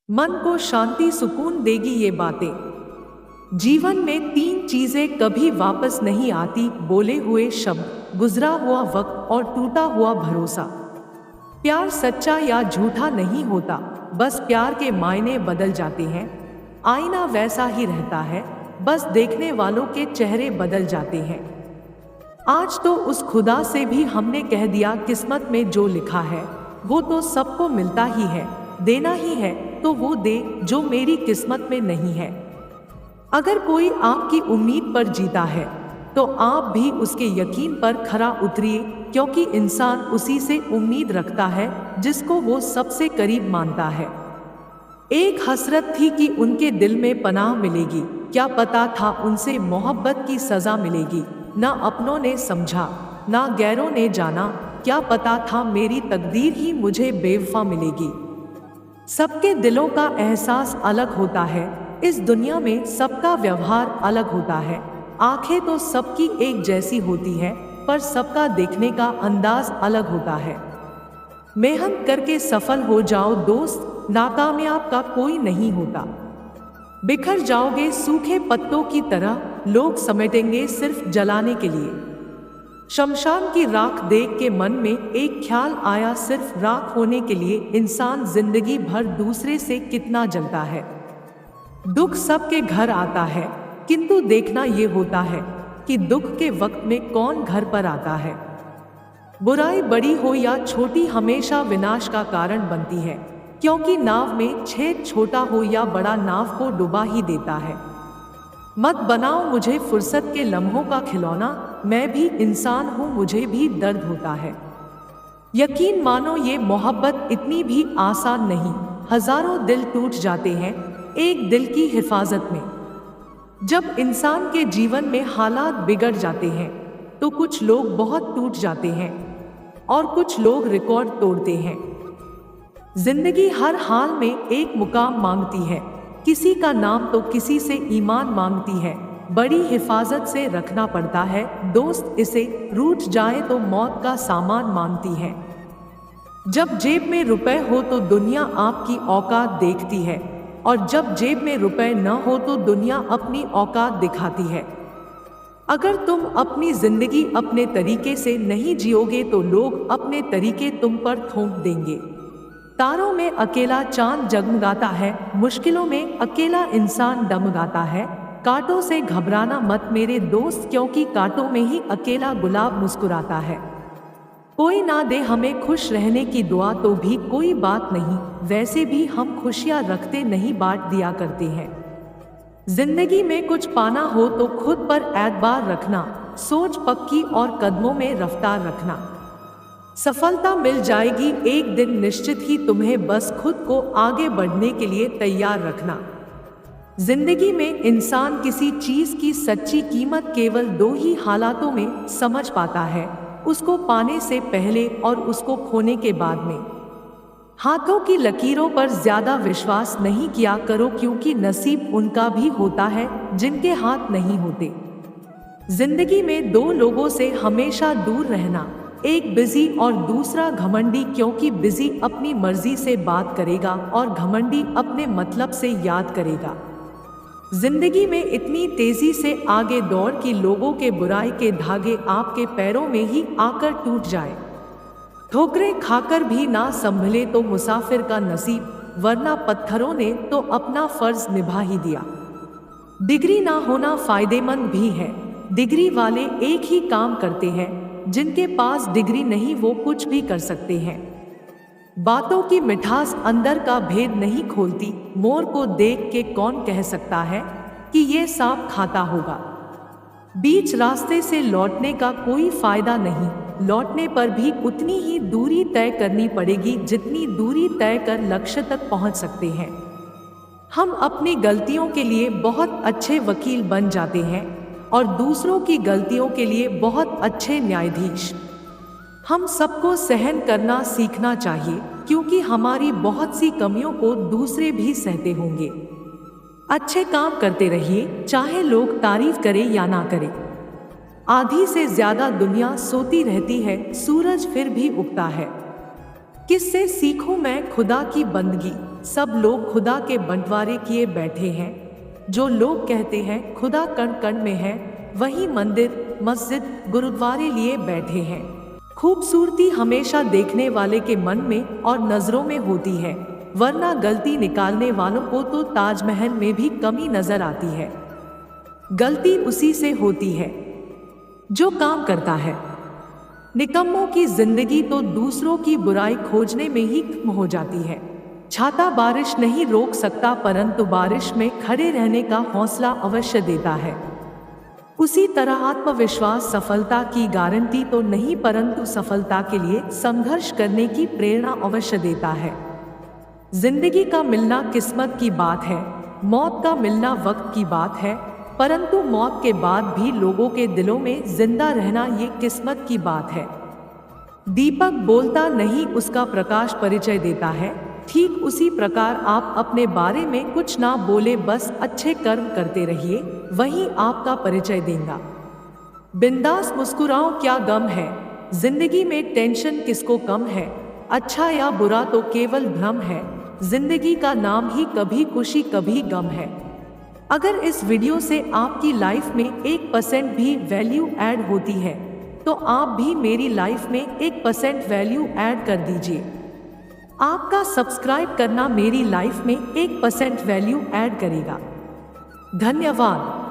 मन को शांति सुकून देगी ये बातें। जीवन में तीन चीजें कभी वापस नहीं आती, बोले हुए शब्द, गुजरा हुआ वक्त और टूटा हुआ भरोसा। प्यार सच्चा या झूठा नहीं होता, बस प्यार के मायने बदल जाते हैं। आईना वैसा ही रहता है, बस देखने वालों के चेहरे बदल जाते हैं। आज तो उस खुदा से भी हमने कह दिया, किस्मत में जो लिखा है वो तो सबको मिलता ही है, देना ही है तो वो दे जो मेरी किस्मत में नहीं है। अगर कोई आपकी उम्मीद पर जीता है तो आप भी उसके यकीन पर खरा उतरिए, क्योंकि इंसान उसी से उम्मीद रखता है जिसको वो सबसे करीब मानता है। एक हसरत थी कि उनके दिल में पनाह मिलेगी, क्या पता था उनसे मोहब्बत की सजा मिलेगी। ना अपनों ने समझा ना गैरों ने जाना, क्या पता था मेरी तकदीर ही मुझे बेवफा मिलेगी। सबके दिलों का एहसास अलग होता है, इस दुनिया में सबका व्यवहार अलग होता है। आंखें तो सबकी एक जैसी होती है, पर सबका देखने का अंदाज अलग होता है। मेहनत करके सफल हो जाओ दोस्त, नाकामयाब का कोई नहीं होता। बिखर जाओगे सूखे पत्तों की तरह, लोग समेटेंगे सिर्फ जलाने के लिए। शमशान की राख देख के मन में एक ख्याल आया, सिर्फ राख होने के लिए इंसान जिंदगी भर दूसरे से कितना जलता है। दुख सबके घर आता है, किंतु देखना ये होता है कि दुख के वक्त में कौन घर पर आता है। बुराई बड़ी हो या छोटी हमेशा विनाश का कारण बनती है, क्योंकि नाव में छेद छोटा हो या बड़ा नाव को डुबा ही देता है। मत बनाओ मुझे फुर्सत के लम्हों का खिलौना, मैं भी इंसान हूँ, मुझे भी दर्द होता है। यकीन मानो ये मोहब्बत इतनी भी आसान नहीं, हजारों दिल टूट जाते हैं एक दिल की हिफाजत में। जब इंसान के जीवन में हालात बिगड़ जाते हैं तो कुछ लोग बहुत टूट जाते हैं और कुछ लोग रिकॉर्ड तोड़ते हैं। जिंदगी हर हाल में एक मुकाम मांगती है, किसी का नाम तो किसी से ईमान मांगती है। बड़ी हिफाजत से रखना पड़ता है दोस्त इसे, रूठ जाए तो मौत का सामान मांगती है। जब जेब में रुपए हो तो दुनिया आपकी औकात देखती है, और जब जेब में रुपए न हो तो दुनिया अपनी औकात दिखाती है। अगर तुम अपनी जिंदगी अपने तरीके से नहीं जियोगे तो लोग अपने तरीके तुम पर थोप देंगे। तारों में अकेला चांद जगमगाता है, मुश्किलों में अकेला इंसान डगमगाता है। कांटों से घबराना मत मेरे दोस्त, क्योंकि कांटों में ही अकेला गुलाब मुस्कुराता है। कोई ना दे हमें खुश रहने की दुआ तो भी कोई बात नहीं, वैसे भी हम खुशियां रखते नहीं बांट दिया करते हैं। जिंदगी में कुछ पाना हो तो खुद पर एतबार रखना, सोच पक्की और कदमों में रफ्तार रखना। सफलता मिल जाएगी एक दिन निश्चित ही तुम्हें, बस खुद को आगे बढ़ने के लिए तैयार रखना। जिंदगी में इंसान किसी चीज की सच्ची कीमत केवल दो ही हालातों में समझ पाता है, उसको पाने से पहले और उसको खोने के बाद में। हाथों की लकीरों पर ज्यादा विश्वास नहीं किया करो, क्योंकि नसीब उनका भी होता है जिनके हाथ नहीं होते। जिंदगी में दो लोगों से हमेशा दूर रहना, एक बिजी और दूसरा घमंडी, क्योंकि बिजी अपनी मर्जी से बात करेगा और घमंडी अपने मतलब से याद करेगा। जिंदगी में इतनी तेजी से आगे दौड़ कि लोगों के बुराई के धागे आपके पैरों में ही आकर टूट जाए। ठोकरें खाकर भी ना संभले तो मुसाफिर का नसीब, वरना पत्थरों ने तो अपना फर्ज निभा ही दिया। डिग्री ना होना फायदेमंद भी है, डिग्री वाले एक ही काम करते हैं, जिनके पास डिग्री नहीं वो कुछ भी कर सकते हैं। बातों की मिठास अंदर का भेद नहीं खोलती, मोर को देख के कौन कह सकता है कि ये सांप खाता होगा। बीच रास्ते से लौटने का कोई फायदा नहीं, लौटने पर भी उतनी ही दूरी तय करनी पड़ेगी जितनी दूरी तय कर लक्ष्य तक पहुंच सकते हैं। हम अपनी गलतियों के लिए बहुत अच्छे वकील बन जाते हैं और दूसरों की गलतियों के लिए बहुत अच्छे न्यायाधीश। हम सबको सहन करना सीखना चाहिए, क्योंकि हमारी बहुत सी कमियों को दूसरे भी सहते होंगे। अच्छे काम करते रहिए, चाहे लोग तारीफ करें या ना करें। आधी से ज्यादा दुनिया सोती रहती है, सूरज फिर भी उगता है। किससे सीखूं मैं खुदा की बंदगी। सब लोग खुदा के बंटवारे किए बैठे हैं। जो लोग कहते हैं खुदा कण कण में है, वही मंदिर, मस्जिद, गुरुद्वारे लिए बैठे हैं। खूबसूरती हमेशा देखने वाले के मन में और नजरों में होती है, वरना गलती निकालने वालों को तो ताजमहल में भी कमी नजर आती है। गलती उसी से होती है जो काम करता है। निकम्मों की जिंदगी तो दूसरों की बुराई खोजने में ही खत्म हो जाती है। छाता बारिश नहीं रोक सकता, परंतु बारिश में खड़े रहने का हौसला अवश्य देता है। उसी तरह आत्मविश्वास सफलता की गारंटी तो नहीं, परंतु सफलता के लिए संघर्ष करने की प्रेरणा अवश्य देता है। जिंदगी का मिलना किस्मत की बात है, मौत का मिलना वक्त की बात है, परंतु मौत के बाद भी लोगों के दिलों में जिंदा रहना ये किस्मत की बात है। दीपक बोलता नहीं, उसका प्रकाश परिचय देता है। ठीक उसी प्रकार आप अपने बारे में कुछ ना बोले, बस अच्छे कर्म करते रहिए, वही आपका परिचय देगा। बिंदास मुस्कुराओ, क्या गम है। जिंदगी में टेंशन किसको कम है। अच्छा या बुरा तो केवल भ्रम है। जिंदगी का नाम ही कभी खुशी कभी गम है। अगर इस वीडियो से आपकी लाइफ में 1% भी वैल्यू ऐड होती है, तो आप भी मेरी लाइफ में 1% वैल्यू ऐड कर दीजिए। आपका सब्सक्राइब करना मेरी लाइफ में 1% वैल्यू ऐड करेगा। धन्यवाद।